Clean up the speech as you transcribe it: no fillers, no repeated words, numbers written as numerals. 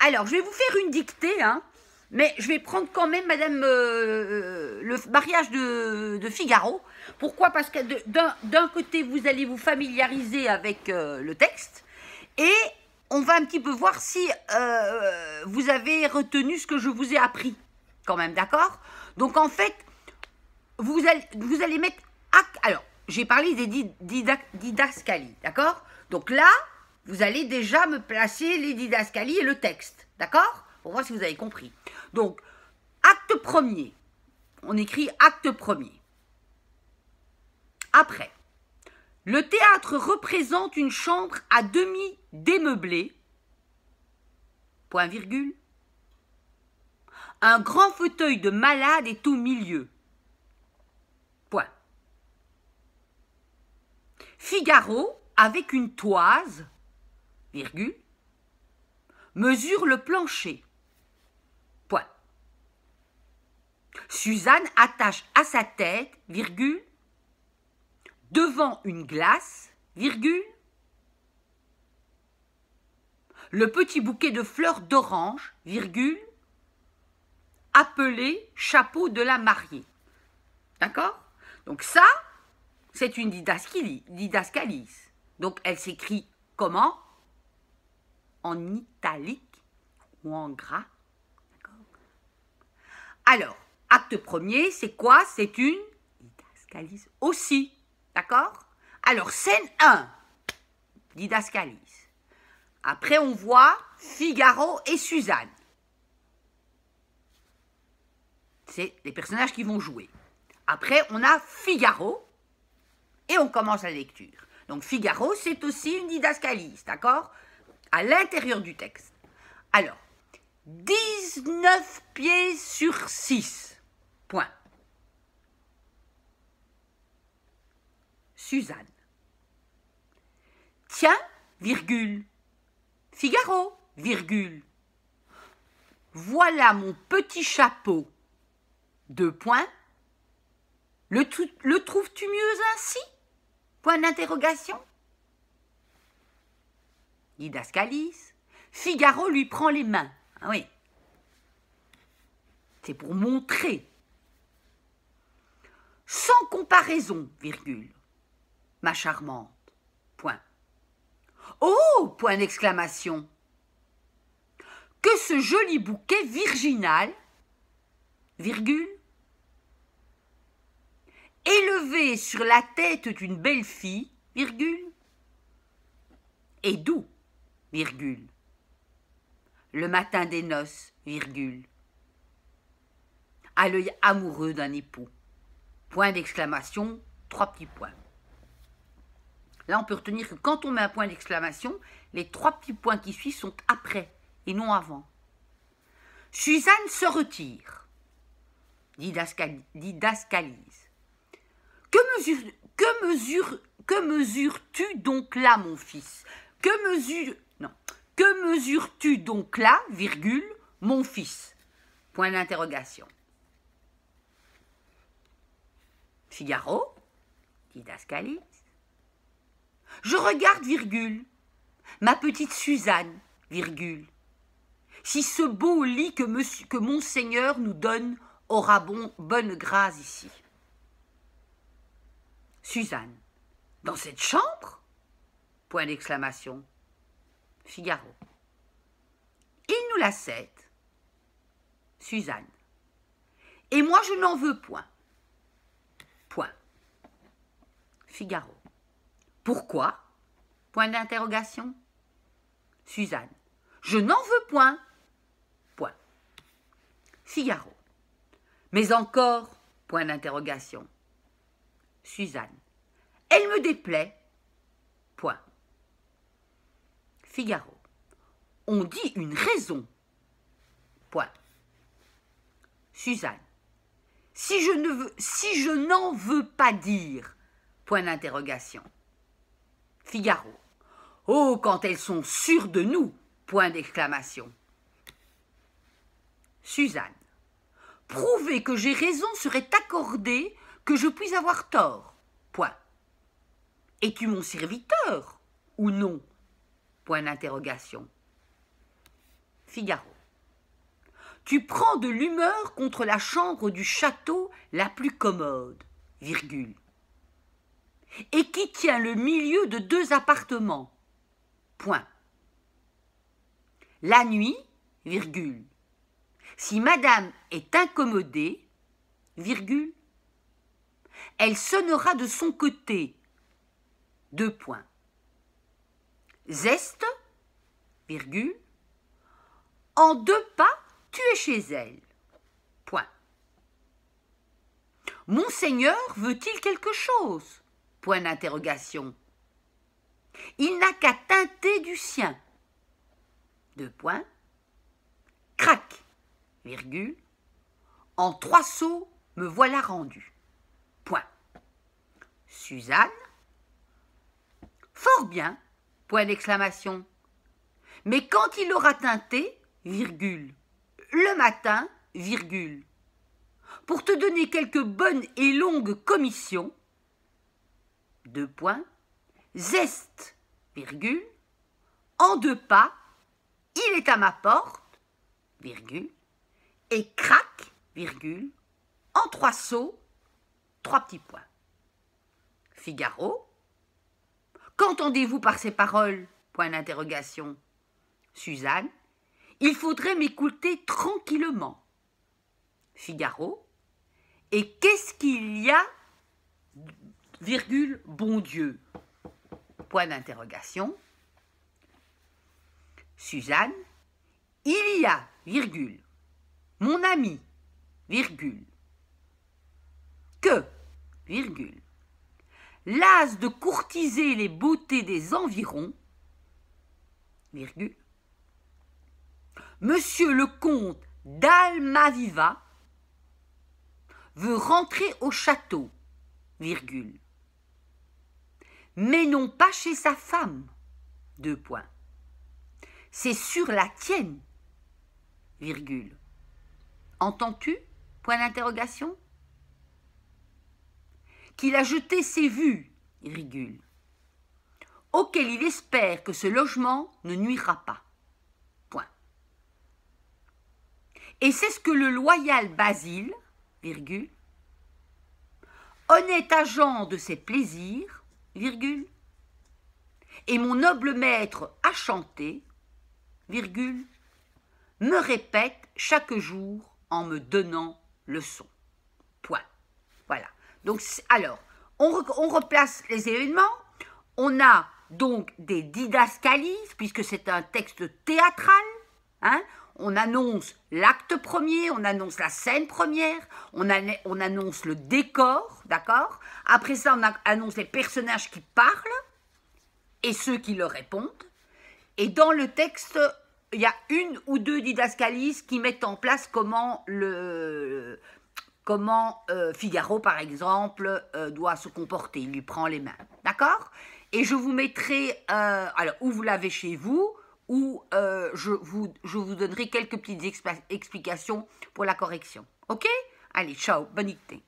Alors, je vais vous faire une dictée, hein, mais je vais prendre quand même, madame, le mariage de Figaro. Pourquoi? Parce que d'un côté, vous allez vous familiariser avec le texte, et on va un petit peu voir si vous avez retenu ce que je vous ai appris, quand même, d'accord? Donc, en fait, vous allez mettre... Alors, j'ai parlé des didascalies, d'accord? Donc là, vous allez déjà me placer les didascalies et le texte, d'accord? Pour voir si vous avez compris. Donc, acte premier. On écrit acte premier. Après, le théâtre représente une chambre à demi démeublée, point virgule. Un grand fauteuil de malade est au milieu, point. Figaro, avec une toise, virgule, mesure le plancher, point. Suzanne attache à sa tête, virgule, devant une glace, virgule, le petit bouquet de fleurs d'orange, virgule, appelé chapeau de la mariée. D'accord? Donc ça, c'est une didascalie. Donc elle s'écrit comment? En italique ou en gras. D'accord? Alors, acte premier, c'est quoi? C'est une didascalie aussi. D'accord? Alors, scène 1, didascalie. Après, on voit Figaro et Suzanne. C'est les personnages qui vont jouer. Après, on a Figaro et on commence la lecture. Donc, Figaro, c'est aussi une didascalie, d'accord? À l'intérieur du texte. Alors, 19 pieds sur 6. Point. Suzanne. Tiens, virgule. Figaro, virgule. Voilà mon petit chapeau. 2 points. Le trouves-tu mieux ainsi? Point d'interrogation. Didascalie. Figaro lui prend les mains. Ah oui. C'est pour montrer. Sans comparaison, virgule. Ma charmante. Point. Oh! Point d'exclamation. Que ce joli bouquet virginal, virgule, élevé sur la tête d'une belle fille, virgule, et doux, virgule, le matin des noces, virgule, à l'œil amoureux d'un époux, point d'exclamation, 3 petits points. Là, on peut retenir que quand on met un point d'exclamation, les 3 petits points qui suivent sont après et non avant. Suzanne se retire. Didascalise. Que mesures-tu donc là, mon fils? Que mesures-tu donc là, virgule, mon fils? Point d'interrogation. Figaro, didascalise. Je regarde, virgule, ma petite Suzanne, virgule. Si ce beau lit que monseigneur nous donne aura bonne grâce ici. Suzanne. Dans cette chambre? Point d'exclamation. Figaro. Il nous la cède. Suzanne. Et moi je n'en veux point. Point. Figaro. Pourquoi? Point d'interrogation. Suzanne. Je n'en veux point. Point. Figaro. Mais encore? Point d'interrogation. Suzanne. Elle me déplaît. Point. Figaro. On dit une raison. Point. Suzanne. Si je n'en veux pas dire. Point d'interrogation. Figaro. Oh, quand elles sont sûres de nous. Point d'exclamation. Suzanne. Prouver que j'ai raison serait accorder que je puis avoir tort. Point. Es-tu mon serviteur ou non? Point d'interrogation. Figaro. Tu prends de l'humeur contre la chambre du château la plus commode, virgule, et qui tient le milieu de 2 appartements, point. La nuit, virgule, si madame est incommodée, virgule, elle sonnera de son côté, 2 points. Zeste, virgule, en 2 pas, tu es chez elle. Point. Monseigneur veut-il quelque chose? Point d'interrogation. Il n'a qu'à teinter du sien. 2 points. Crac, virgule, en 3 sauts me voilà rendu. Point. Suzanne. Fort bien, point d'exclamation. Mais quand il aura teinté, virgule, le matin, virgule, pour te donner quelques bonnes et longues commissions, 2 points, zeste, virgule, en 2 pas, il est à ma porte, virgule, et crac, virgule, en 3 sauts, 3 petits points. Figaro. Qu'entendez-vous par ces paroles? Point d'interrogation. Suzanne. Il faudrait m'écouter tranquillement. Figaro. Et qu'est-ce qu'il y a, virgule, bon Dieu? Point d'interrogation. Suzanne. Il y a, virgule, mon ami, virgule, que, virgule, las de courtiser les beautés des environs, virgule, Monsieur le comte d'Almaviva veut rentrer au château, virgule, mais non pas chez sa femme, 2 points. C'est sur la tienne, virgule. Entends-tu? Point d'interrogation. Qu'il a jeté ses vues, virgule, auquel il espère que ce logement ne nuira pas. Point. Et c'est ce que le loyal Basile, virgule, honnête agent de ses plaisirs, virgule, et mon noble maître à chanter, virgule, me répète chaque jour en me donnant leçon. Point. Voilà. Donc, alors, on replace les événements. On a donc des didascalies, puisque c'est un texte théâtral. Hein. On annonce l'acte premier, on annonce la scène première, on annonce le décor, d'accord? Après ça, on annonce les personnages qui parlent et ceux qui leur répondent. Et dans le texte, il y a 1 ou 2 didascalies qui mettent en place comment Figaro, par exemple, doit se comporter. Il lui prend les mains. D'accord? Et je vous mettrai, alors, ou vous l'avez chez vous, ou je vous donnerai quelques petites explications pour la correction. OK? Allez, ciao, bonne nuit.